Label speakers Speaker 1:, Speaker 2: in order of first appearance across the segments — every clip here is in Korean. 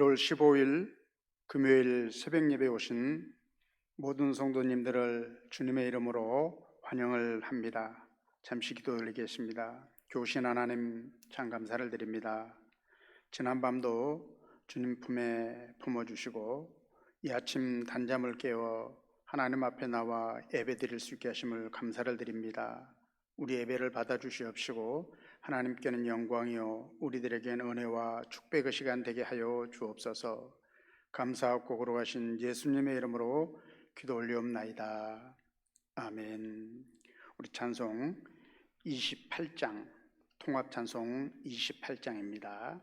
Speaker 1: 1월 15일 금요일 새벽 예배에 오신 모든 성도님들을 주님의 이름으로 환영을 합니다. 잠시 기도 드리겠습니다. 교우신 하나님, 참 감사를 드립니다. 지난밤도 주님 품에 품어주시고 이 아침 단잠을 깨워 하나님 앞에 나와 예배 드릴 수 있게 하심을 감사를 드립니다. 우리 예배를 받아주시옵시고 하나님께는 영광이요 우리들에게는 은혜와 축복의 시간 되게 하여 주옵소서. 감사하고 거룩하신 예수님의 이름으로 기도 올리옵나이다. 아멘. 우리 찬송 28장, 통합 찬송 28장입니다.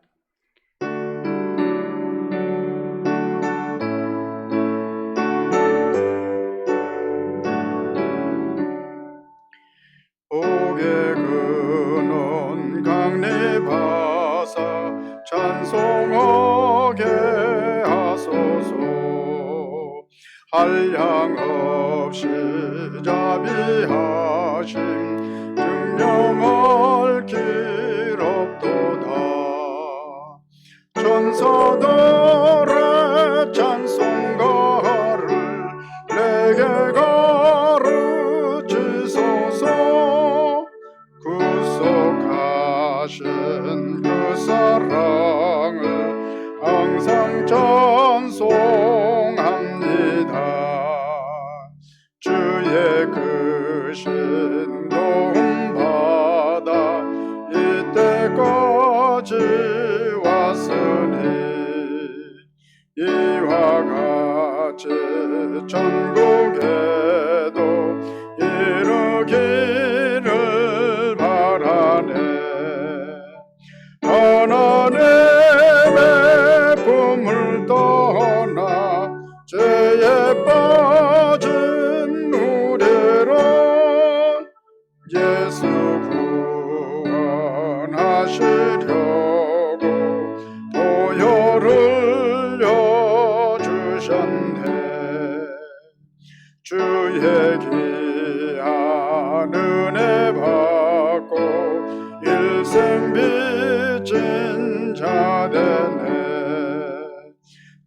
Speaker 1: 옥의 근원 강림하사 찬송하게 하소서. 한량 없이 자비하심 증명할 길 없도다. 천사들의 찬송가를 내게 가르치소서. 구속하신 그 사랑을 항상 찬송합니다. 주의 크신 도움 받아 이때까지 왔으니 이와 같이 전국에도 이루기를 바라네. 하나님의 품을 떠나 죄에 빠진 우리를 예수 구원하시려고 보혈을 흘려주셨네. 주의 귀한 은혜 받고 일생 빚진 자 되네.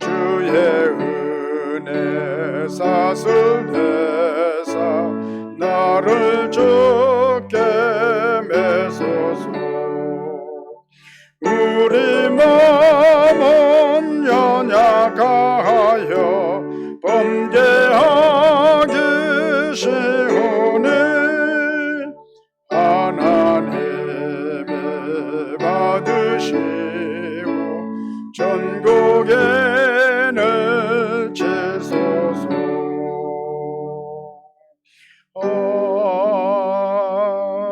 Speaker 1: 주의 은혜 사슬 대사 나를 주께 매소서. 우리 마음은 연약하여 범죄하기 쉬우니 하나님이 받으시고 전국에 내치소서.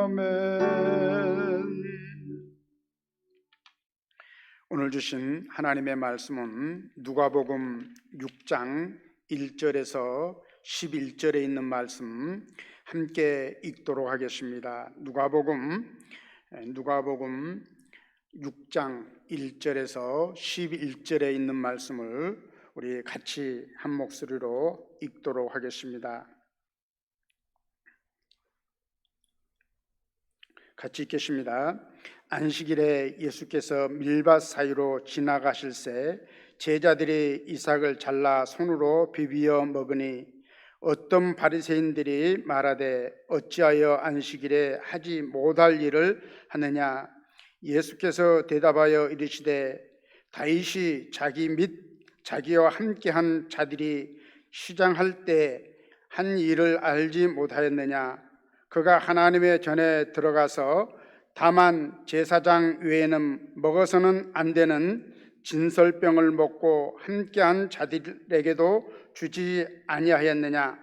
Speaker 1: 아멘. 오늘 주신 하나님의 말씀은 누가복음 6장 1절에서 11절에 있는 말씀 함께 읽도록 하겠습니다. 누가복음 6장 1절에서 11절에 있는 말씀을 우리 같이 한 목소리로 읽도록 하겠습니다. 같이 읽겠습니다. 안식일에 예수께서 밀밭 사이로 지나가실새 제자들이 이삭을 잘라 손으로 비비어 먹으니 어떤 바리새인들이 말하되 어찌하여 안식일에 하지 못할 일을 하느냐. 예수께서 대답하여 이르시되 다윗이 자기 및 자기와 함께한 자들이 시장할 때 한 일을 알지 못하였느냐. 그가 하나님의 전에 들어가서 다만 제사장 외에는 먹어서는 안 되는 진설병을 먹고 함께한 자들에게도 주지 아니하였느냐.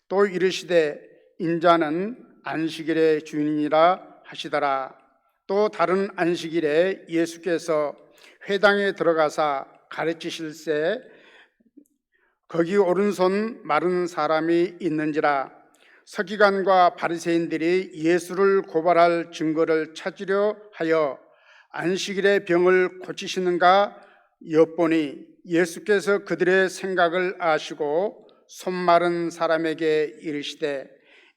Speaker 1: 또 이르시되 인자는 안식일의 주인이라 하시더라. 또 다른 안식일에 예수께서 회당에 들어가사 가르치실새 거기 오른손 마른 사람이 있는지라. 서기관과 바리새인들이 예수를 고발할 증거를 찾으려 하여 안식일에 병을 고치시는가 엿보니 예수께서 그들의 생각을 아시고 손 마른 사람에게 이르시되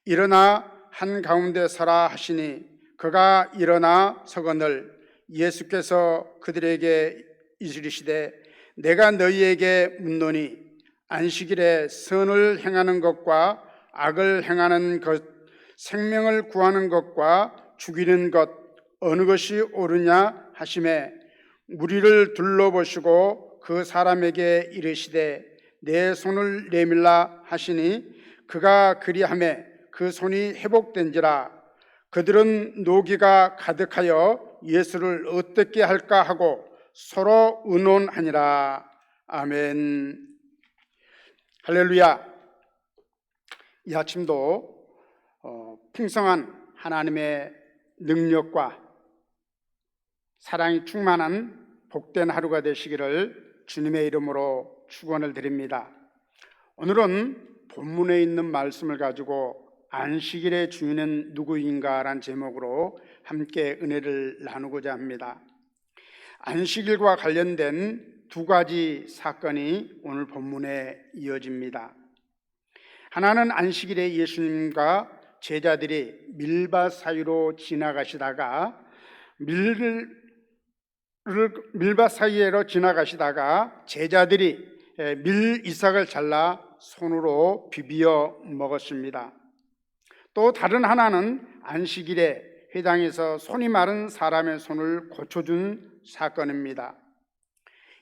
Speaker 1: 일어나 한가운데 서라 하시니 그가 일어나 서거늘 예수께서 그들에게 이르시되 내가 너희에게 묻노니 안식일에 선을 행하는 것과 악을 행하는 것, 생명을 구하는 것과 죽이는 것 어느 것이 옳으냐 하시매 무리를 둘러보시고 그 사람에게 이르시되 내 손을 내밀라 하시니 그가 그리하매 그 손이 회복된지라. 그들은 노기가 가득하여 예수를 어떻게 할까 하고 서로 의논하니라. 아멘. 할렐루야. 이 아침도 풍성한 하나님의 능력과 사랑이 충만한 복된 하루가 되시기를 주님의 이름으로 축원을 드립니다. 오늘은 본문에 있는 말씀을 가지고 안식일의 주인은 누구인가라는 제목으로 함께 은혜를 나누고자 합니다. 안식일과 관련된 두 가지 사건이 오늘 본문에 이어집니다. 하나는 안식일에 예수님과 제자들이 밀밭 사이로 지나가시다가 밀밭 사이로 지나가시다가 제자들이 밀이삭을 잘라 손으로 비비어 먹었습니다. 또 다른 하나는 안식일에 회당에서 손이 마른 사람의 손을 고쳐준 사건입니다.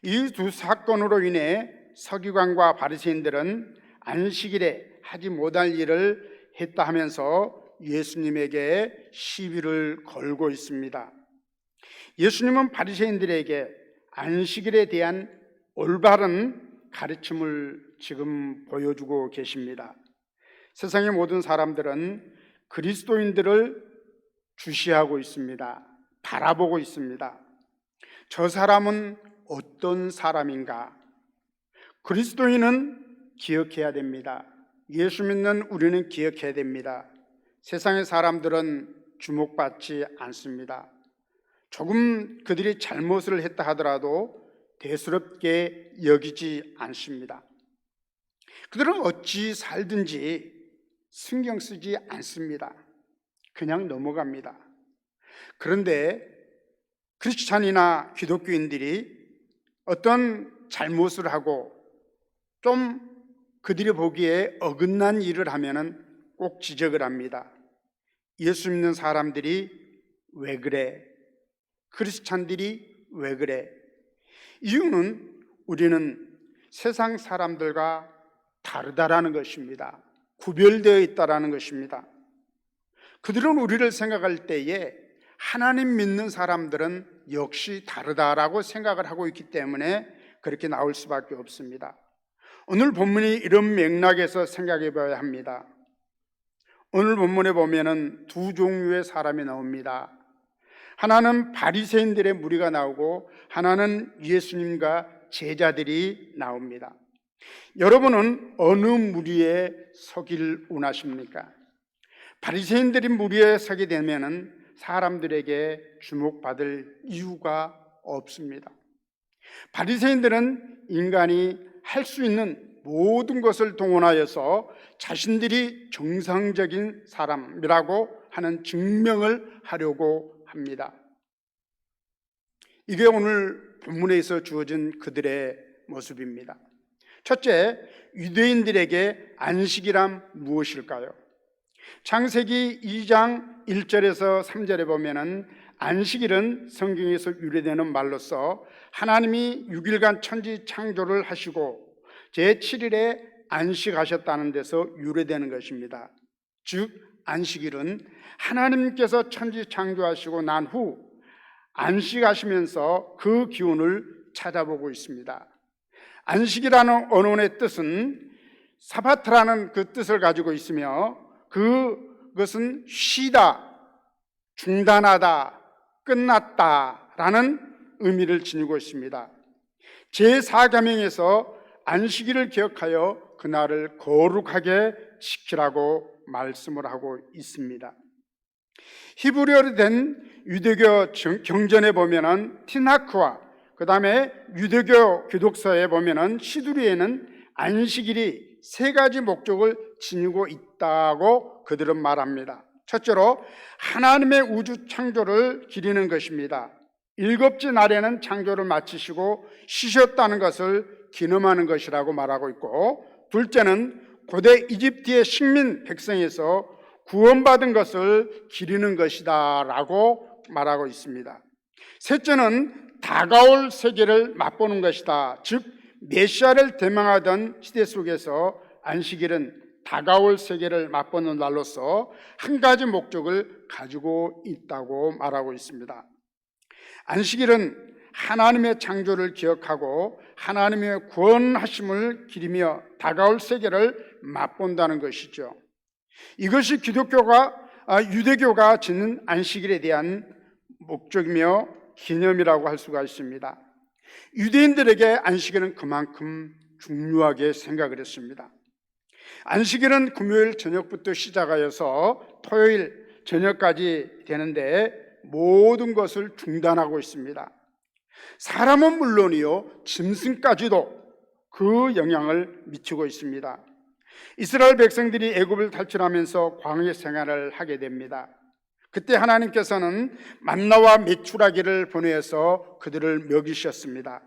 Speaker 1: 이 두 사건으로 인해 서기관과 바리새인들은 안식일에 하지 못할 일을 했다 하면서 예수님에게 시비를 걸고 있습니다. 예수님은 바리새인들에게 안식일에 대한 올바른 가르침을 지금 보여주고 계십니다. 세상의 모든 사람들은 그리스도인들을 주시하고 있습니다. 바라보고 있습니다. 저 사람은 어떤 사람인가? 그리스도인은 기억해야 됩니다. 예수 믿는 우리는 기억해야 됩니다. 세상의 사람들은 주목받지 않습니다. 조금 그들이 잘못을 했다 하더라도 대수롭게 여기지 않습니다. 그들은 어찌 살든지 신경 쓰지 않습니다. 그냥 넘어갑니다. 그런데 크리스찬이나 기독교인들이 어떤 잘못을 하고 좀 그들이 보기에 어긋난 일을 하면은 꼭 지적을 합니다. 예수 믿는 사람들이 왜 그래? 크리스찬들이 왜 그래? 이유는 우리는 세상 사람들과 다르다라는 것입니다. 구별되어 있다라는 것입니다. 그들은 우리를 생각할 때에 하나님 믿는 사람들은 역시 다르다라고 생각을 하고 있기 때문에 그렇게 나올 수밖에 없습니다. 오늘 본문이 이런 맥락에서 생각해 봐야 합니다. 오늘 본문에 보면은 두 종류의 사람이 나옵니다. 하나는 바리새인들의 무리가 나오고 하나는 예수님과 제자들이 나옵니다. 여러분은 어느 무리에 서길 원하십니까? 바리새인들이 무리에 서게 되면은 사람들에게 주목받을 이유가 없습니다. 바리새인들은 인간이 할 수 있는 모든 것을 동원하여서 자신들이 정상적인 사람이라고 하는 증명을 하려고 합니다. 이게 오늘 본문에서 주어진 그들의 모습입니다. 첫째, 유대인들에게 안식이란 무엇일까요? 창세기 2장 1절에서 3절에 보면은 안식일은 성경에서 유래되는 말로서 하나님이 6일간 천지 창조를 하시고 제7일에 안식하셨다는 데서 유래되는 것입니다. 즉 안식일은 하나님께서 천지 창조하시고 난 후 안식하시면서 그 기운을 찾아보고 있습니다. 안식이라는 언어의 뜻은 사바트라는 그 뜻을 가지고 있으며 그것은 쉬다, 중단하다, 끝났다라는 의미를 지니고 있습니다. 제4계명에서 안식일을 기억하여 그날을 거룩하게 지키라고 말씀을 하고 있습니다. 히브리어로 된 유대교 경전에 보면은 티나크와 그 다음에 유대교 교독서에 보면은 시두리에는 안식일이 세 가지 목적을 지니고 있다고 그들은 말합니다. 첫째로 하나님의 우주 창조를 기리는 것입니다. 일곱째 날에는 창조를 마치시고 쉬셨다는 것을 기념하는 것이라고 말하고 있고, 둘째는 고대 이집트의 식민 백성에서 구원받은 것을 기리는 것이다 라고 말하고 있습니다. 셋째는 다가올 세계를 맛보는 것이다. 즉 메시아를 대망하던 시대 속에서 안식일은 다가올 세계를 맛보는 날로서 한 가지 목적을 가지고 있다고 말하고 있습니다. 안식일은 하나님의 창조를 기억하고 하나님의 구원하심을 기리며 다가올 세계를 맛본다는 것이죠. 이것이 유대교가 짓는 안식일에 대한 목적이며 기념이라고 할 수가 있습니다. 유대인들에게 안식일은 그만큼 중요하게 생각을 했습니다. 안식일은 금요일 저녁부터 시작하여서 토요일 저녁까지 되는데 모든 것을 중단하고 있습니다. 사람은 물론이요, 짐승까지도 그 영향을 미치고 있습니다. 이스라엘 백성들이 애굽을 탈출하면서 광야 생활을 하게 됩니다. 그때 하나님께서는 만나와 메추라기를 보내서 그들을 먹이셨습니다.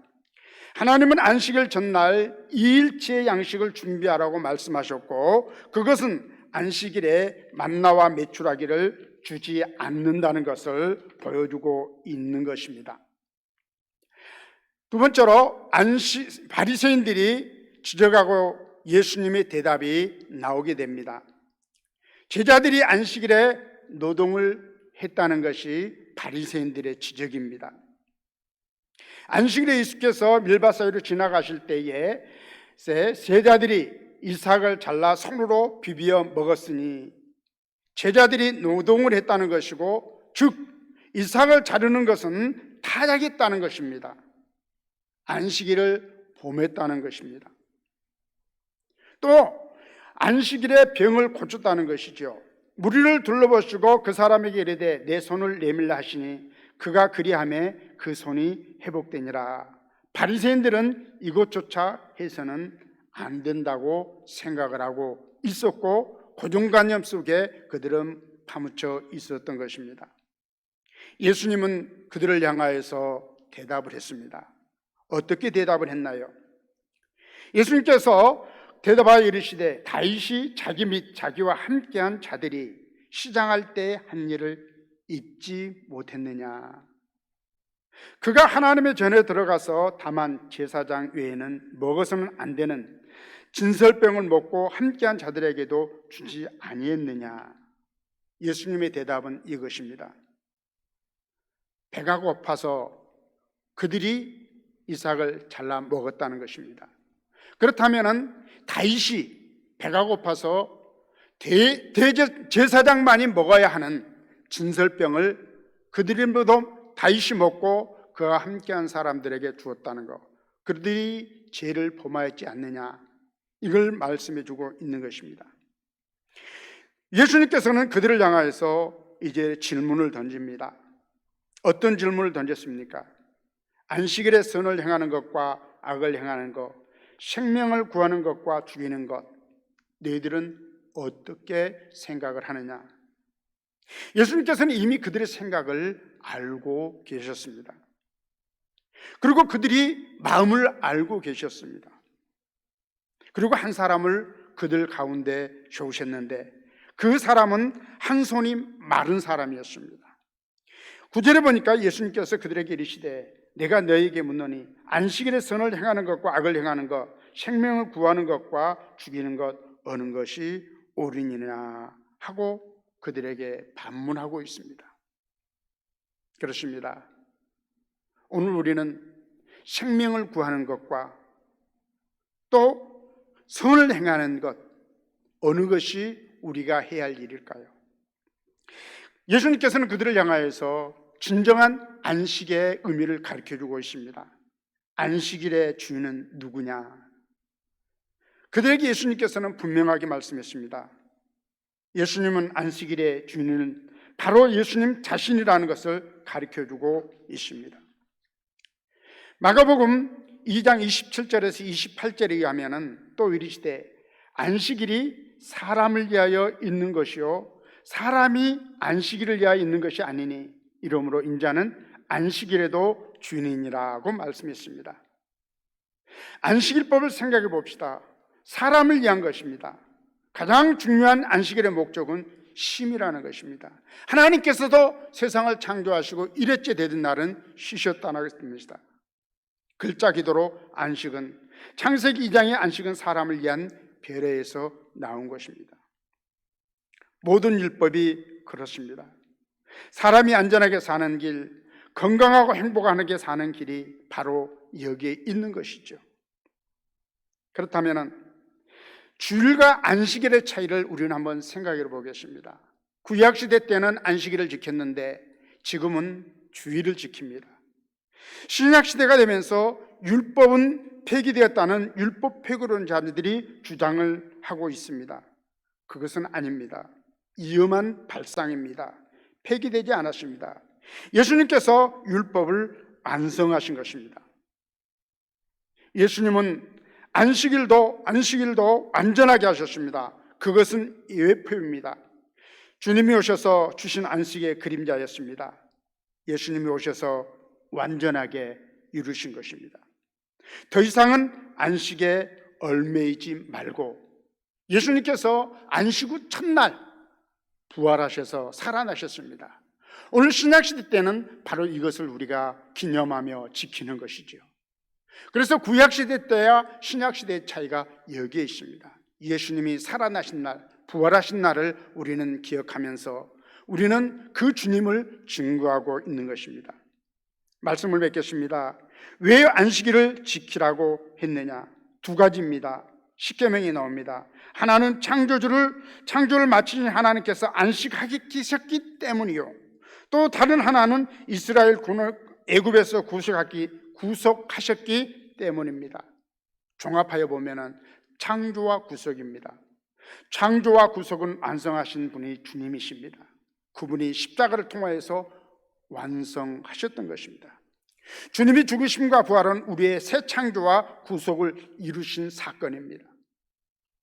Speaker 1: 하나님은 안식일 전날 2일치의 양식을 준비하라고 말씀하셨고, 그것은 안식일에 만나와 메추라기를 주지 않는다는 것을 보여주고 있는 것입니다. 두 번째로 바리새인들이 지적하고 예수님의 대답이 나오게 됩니다. 제자들이 안식일에 노동을 했다는 것이 바리새인들의 지적입니다. 안식일에 예수께서 밀밭 사이로 지나가실 때에 제자들이 이삭을 잘라 손으로 비비어 먹었으니 제자들이 노동을 했다는 것이고, 즉 이삭을 자르는 것은 타작했다는 것입니다. 안식일을 범했다는 것입니다. 또 안식일에 병을 고쳤다는 것이죠. 무리를 둘러보시고 그 사람에게 이르되 내 손을 내밀라 하시니 그가 그리하매 그 손이 회복되니라. 바리새인들은 이것조차 해서는 안 된다고 생각을 하고 있었고, 고정관념 속에 그들은 파묻혀 있었던 것입니다. 예수님은 그들을 향하여서 대답을 했습니다. 어떻게 대답을 했나요? 예수님께서 대답하여 이르시되 다윗이 자기 및 자기와 함께한 자들이 시장할 때 한 일을 잊지 못했느냐. 그가 하나님의 전에 들어가서 다만 제사장 외에는 먹어서는 안 되는 진설병을 먹고 함께한 자들에게도 주지 아니했느냐. 예수님의 대답은 이것입니다. 배가 고파서 그들이 이삭을 잘라 먹었다는 것입니다. 그렇다면 다윗이 배가 고파서 제사장만이 먹어야 하는 진설병을 그들이 모두 다윗이 먹고 그와 함께한 사람들에게 주었다는 것, 그들이 죄를 범하였지 않느냐, 이걸 말씀해 주고 있는 것입니다. 예수님께서는 그들을 향하여서 이제 질문을 던집니다. 어떤 질문을 던졌습니까? 안식일에 선을 행하는 것과 악을 행하는 것, 생명을 구하는 것과 죽이는 것, 너희들은 어떻게 생각을 하느냐? 예수님께서는 이미 그들의 생각을 알고 계셨습니다. 그리고 그들이 마음을 알고 계셨습니다. 그리고 한 사람을 그들 가운데 세우셨는데 그 사람은 한 손이 마른 사람이었습니다. 9절에 보니까 예수님께서 그들에게 이르시되 내가 너희에게 묻노니 안식일에 선을 행하는 것과 악을 행하는 것, 생명을 구하는 것과 죽이는 것 어느 것이 옳으니냐 하고 그들에게 반문하고 있습니다. 그렇습니다. 오늘 우리는 생명을 구하는 것과 또 선을 행하는 것 어느 것이 우리가 해야 할 일일까요? 예수님께서는 그들을 향하여서 진정한 안식의 의미를 가르쳐주고 있습니다. 안식일의 주인은 누구냐? 그들에게 예수님께서는 분명하게 말씀했습니다. 예수님은 안식일의 주인은 바로 예수님 자신이라는 것을 가르쳐주고 있습니다. 마가복음 2장 27절에서 28절에 의하면 또 이르시되 안식일이 사람을 위하여 있는 것이요 사람이 안식일을 위하여 있는 것이 아니니 이러므로 인자는 안식일에도 주인이라고 말씀했습니다. 안식일법을 생각해 봅시다. 사람을 위한 것입니다. 가장 중요한 안식일의 목적은 쉼이라는 것입니다. 하나님께서도 세상을 창조하시고 일회째 되던 날은 쉬셨다는 것입니다. 글자 기도로 안식은, 창세기 2장의 안식은 사람을 위한 배려에서 나온 것입니다. 모든 율법이 그렇습니다. 사람이 안전하게 사는 길, 건강하고 행복하게 사는 길이 바로 여기에 있는 것이죠. 그렇다면 주일과 안식일의 차이를 우리는 한번 생각해 보겠습니다. 구약시대 때는 안식일을 지켰는데 지금은 주일을 지킵니다. 신약시대가 되면서 율법은 폐기되었다는 율법 폐기론자들이 주장을 하고 있습니다. 그것은 아닙니다. 위험한 발상입니다. 폐기되지 않았습니다. 예수님께서 율법을 완성하신 것입니다. 예수님은 안식일도 완전하게 하셨습니다. 그것은 예표입니다. 주님이 오셔서 주신 안식의 그림자였습니다. 예수님이 오셔서 완전하게 이루신 것입니다. 더 이상은 안식에 얽매이지 말고 예수님께서 안식 후 첫날 부활하셔서 살아나셨습니다. 오늘 신약시대 때는 바로 이것을 우리가 기념하며 지키는 것이죠. 그래서 구약시대 때와 신약시대의 차이가 여기에 있습니다. 예수님이 살아나신 날, 부활하신 날을 우리는 기억하면서 우리는 그 주님을 증거하고 있는 것입니다. 말씀을 뵙겠습니다. 왜 안식일을 지키라고 했느냐? 두 가지입니다. 십계명이 나옵니다. 하나는 창조를 마치신 하나님께서 안식하셨기 때문이요, 또 다른 하나는 이스라엘 군을 애굽에서 구속하셨기 때문입니다. 종합하여 보면은 창조와 구속입니다. 창조와 구속은 완성하신 분이 주님이십니다. 그분이 십자가를 통하여서 완성하셨던 것입니다. 주님이 죽으심과 부활은 우리의 새 창조와 구속을 이루신 사건입니다.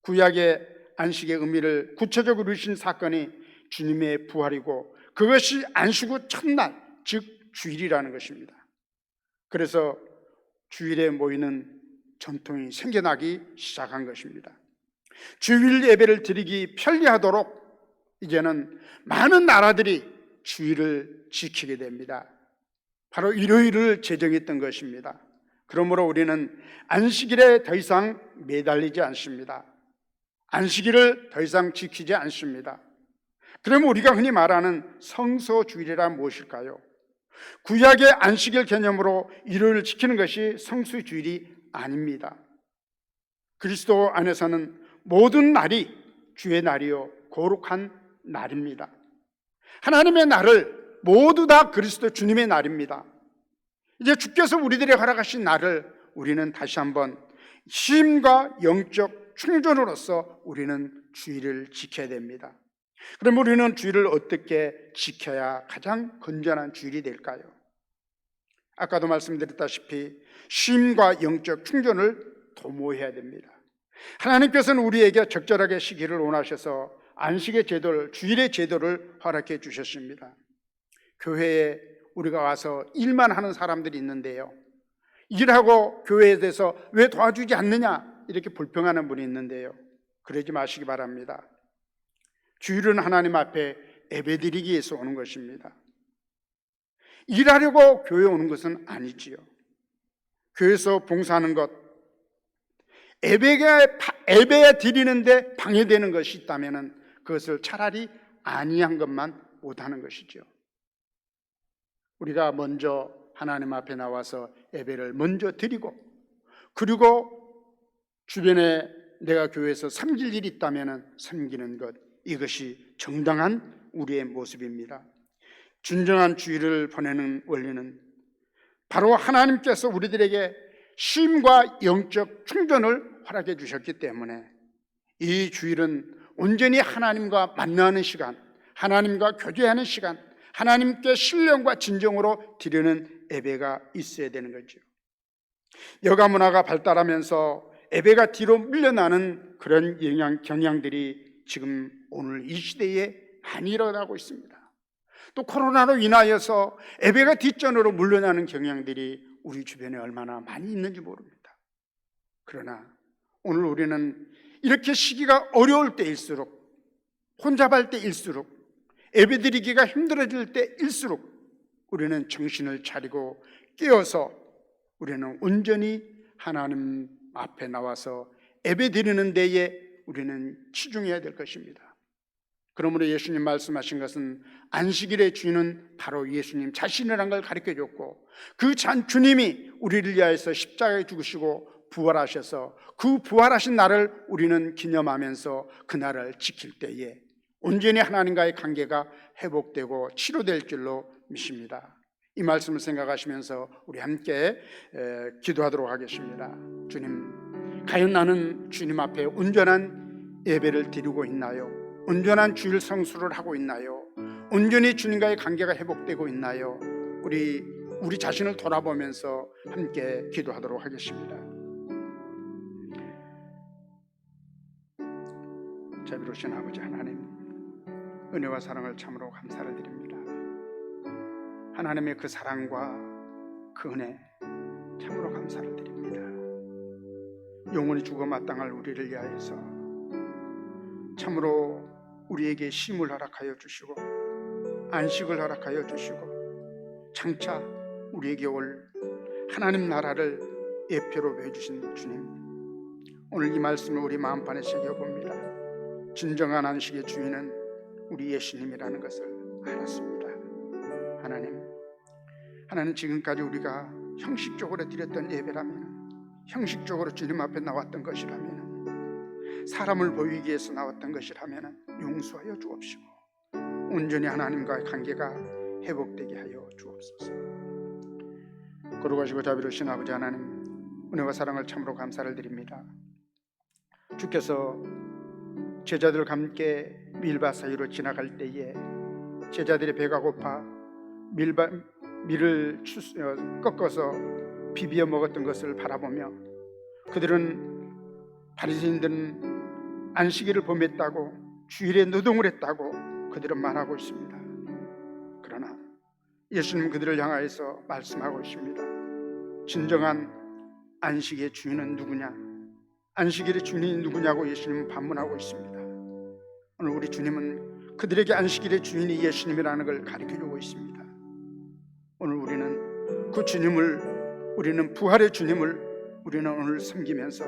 Speaker 1: 구약의 안식의 의미를 구체적으로 이루신 사건이 주님의 부활이고, 그것이 안식 후 첫날, 즉 주일이라는 것입니다. 그래서 주일에 모이는 전통이 생겨나기 시작한 것입니다. 주일 예배를 드리기 편리하도록 이제는 많은 나라들이 주일을 지키게 됩니다. 바로 일요일을 제정했던 것입니다. 그러므로 우리는 안식일에 더 이상 매달리지 않습니다. 안식일을 더 이상 지키지 않습니다. 그러면 우리가 흔히 말하는 성소주일이란 무엇일까요? 구약의 안식일 개념으로 일요일을 지키는 것이 성수주일이 아닙니다. 그리스도 안에서는 모든 날이 주의 날이요 거룩한 날입니다. 하나님의 날을 모두 다 그리스도 주님의 날입니다. 이제 주께서 우리들에게 허락하신 날을 우리는 다시 한번 쉼과 영적 충전으로서 우리는 주일을 지켜야 됩니다. 그럼 우리는 주일을 어떻게 지켜야 가장 건전한 주일이 될까요? 아까도 말씀드렸다시피 쉼과 영적 충전을 도모해야 됩니다. 하나님께서는 우리에게 적절하게 쉬기를 원하셔서 안식의 제도를, 주일의 제도를 허락해 주셨습니다. 교회에 우리가 와서 일만 하는 사람들이 있는데요, 일하고 교회에 대해서 왜 도와주지 않느냐 이렇게 불평하는 분이 있는데요, 그러지 마시기 바랍니다. 주일은 하나님 앞에 예배드리기 위해서 오는 것입니다. 일하려고 교회에 오는 것은 아니지요. 교회에서 봉사하는 것, 예배 드리는데 방해되는 것이 있다면 그것을 차라리 아니한 것만 못하는 것이죠. 우리가 먼저 하나님 앞에 나와서 예배를 먼저 드리고, 그리고 주변에 내가 교회에서 섬길 일이 있다면 섬기는 것, 이것이 정당한 우리의 모습입니다. 진정한 주일을 보내는 원리는 바로 하나님께서 우리들에게 쉼과 영적 충전을 허락해 주셨기 때문에 이 주일은 온전히 하나님과 만나는 시간, 하나님과 교제하는 시간, 하나님께 신령과 진정으로 드리는 예배가 있어야 되는 거죠. 여가 문화가 발달하면서 예배가 뒤로 밀려나는 그런 경향들이 지금 오늘 이 시대에 많이 일어나고 있습니다. 또 코로나로 인하여서 예배가 뒷전으로 물러나는 경향들이 우리 주변에 얼마나 많이 있는지 모릅니다. 그러나 오늘 우리는 이렇게 시기가 어려울 때일수록, 혼잡할 때일수록, 예배드리기가 힘들어질 때일수록 우리는 정신을 차리고 깨어서 우리는 온전히 하나님 앞에 나와서 예배드리는 데에 우리는 치중해야 될 것입니다. 그러므로 예수님 말씀하신 것은 안식일의 주인은 바로 예수님 자신이라는 걸 가르쳐줬고, 그 주님이 우리를 위하여서 십자가에 죽으시고 부활하셔서 그 부활하신 날을 우리는 기념하면서 그 날을 지킬 때에 온전히 하나님과의 관계가 회복되고 치료될 줄로 믿습니다. 이 말씀을 생각하시면서 우리 함께 기도하도록 하겠습니다. 주님, 과연 나는 주님 앞에 온전한 예배를 드리고 있나요? 온전한 주일 성수를 하고 있나요? 온전히 주님과의 관계가 회복되고 있나요? 우리 자신을 돌아보면서 함께 기도하도록 하겠습니다. 자비로우신 아버지 하나님, 은혜와 사랑을 참으로 감사를 드립니다. 하나님의 그 사랑과 그 은혜 참으로 감사를 드립니다. 영원히 죽어 마땅할 우리를 위하여서 참으로 우리에게 쉼을 허락하여 주시고 안식을 허락하여 주시고 장차 우리에게 올 하나님 나라를 예표로 해주신 주님, 오늘 이 말씀을 우리 마음판에 새겨봅니다. 진정한 안식의 주인은 우리 예수님이라는 것을 알았습니다. 하나님 지금까지 우리가 형식적으로 드렸던 예배라면, 형식적으로 주님 앞에 나왔던 것이라면, 사람을 보이기 위해서 나왔던 것이라면 용서하여 주옵시고 온전히 하나님과의 관계가 회복되게 하여 주옵소서. 거룩하시고 자비로우신 아버지 하나님, 은혜와 사랑을 참으로 감사를 드립니다. 주께서 제자들과 함께 밀밭 사이로 지나갈 때에 제자들의 배가 고파 밀을 꺾어서 비비어 먹었던 것을 바라보며 그들은, 바리새인들은 안식일을 범했다고, 주일에 노동을 했다고 그들은 말하고 있습니다. 그러나 예수님 그들을 향하여서 말씀하고 있습니다. 진정한 안식의 주인은 누구냐? 안식일의 주인이 누구냐고 예수님은 반문하고 있습니다. 오늘 우리 주님은 그들에게 안식일의 주인이 예수님이라는 걸 가르쳐주고 있습니다. 오늘 우리는 그 주님을, 우리는 부활의 주님을 우리는 오늘 섬기면서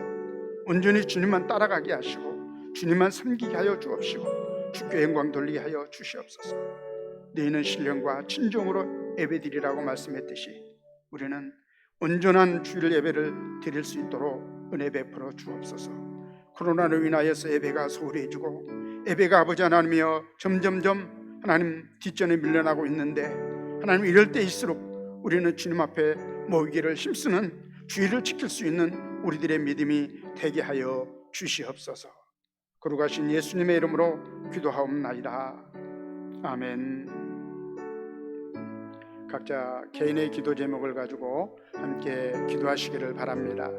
Speaker 1: 온전히 주님만 따라가게 하시고 주님만 섬기게 하여 주옵시고 주께 영광 돌리게 하여 주시옵소서. 너희는 신령과 친정으로 예배드리라고 말씀했듯이 우리는 온전한 주일 예배를 드릴 수 있도록 은혜 베풀어 주옵소서. 코로나로 인하여서 예배가 소홀해지고 예배가 아버지 하나님이여 점점점 하나님 뒷전에 밀려나고 있는데, 하나님 이럴 때일수록 우리는 주님 앞에 모이기를 힘쓰는 주일을 지킬 수 있는 우리들의 믿음이 되게 하여 주시옵소서. 거룩하신 예수님의 이름으로 기도하옵나이다. 아멘. 각자 개인의 기도 제목을 가지고 함께 기도하시기를 바랍니다.